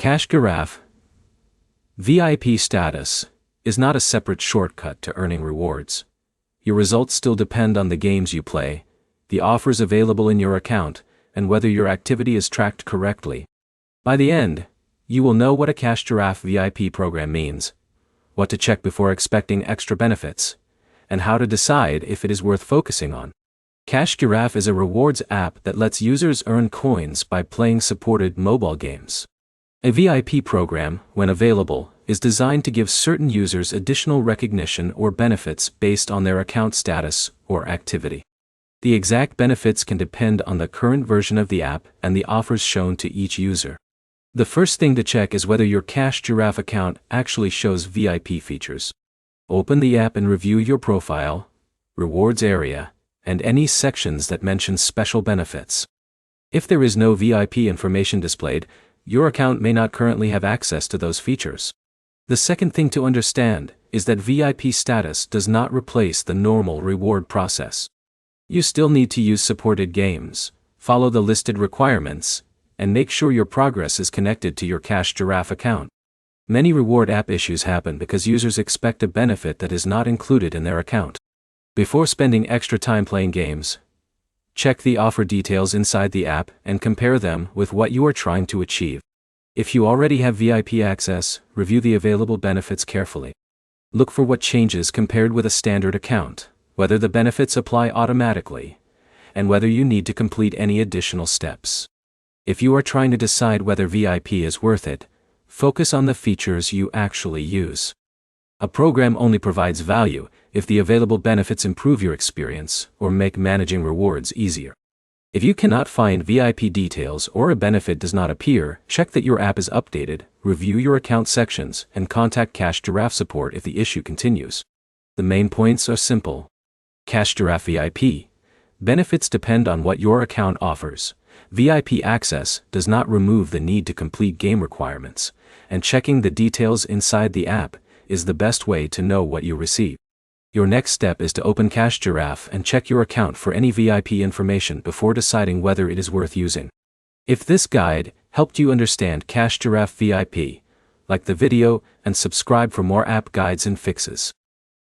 Giraffe VIP status is not a separate shortcut to earning rewards. Your results still depend on the games you play, the offers available in your account, and whether your activity is tracked correctly. By the end, you will know what a Giraffe VIP program means, what to check before expecting extra benefits, and how to decide if it is worth focusing on. Giraffe is a rewards app that lets users earn coins by playing supported mobile games. A VIP program, when available, is designed to give certain users additional recognition or benefits based on their account status or activity. The exact benefits can depend on the current version of the app and the offers shown to each user. The first thing to check is whether your Giraffe account actually shows VIP features. Open the app and review your profile, rewards area, and any sections that mention special benefits. If there is no VIP information displayed, your account may not currently have access to those features. The second thing to understand is that VIP status does not replace the normal reward process. You still need to use supported games, follow the listed requirements, and make sure your progress is connected to your Giraffe account. Many reward app issues happen because users expect a benefit that is not included in their account. Before spending extra time playing games, check the offer details inside the app and compare them with what you are trying to achieve. If you already have VIP access, review the available benefits carefully. Look for what changes compared with a standard account, whether the benefits apply automatically, and whether you need to complete any additional steps. If you are trying to decide whether VIP is worth it, focus on the features you actually use. A program only provides value if the available benefits improve your experience or make managing rewards easier. If you cannot find VIP details or a benefit does not appear, check that your app is updated, review your account sections, and contact Giraffe support if the issue continues. The main points are simple. Giraffe VIP. Benefits depend on what your account offers. VIP access does not remove the need to complete game requirements, and checking the details inside the app is the best way to know what you receive. Your next step is to open Giraffe and check your account for any VIP information before deciding whether it is worth using. If this guide helped you understand Giraffe VIP, like the video and subscribe for more app guides and fixes.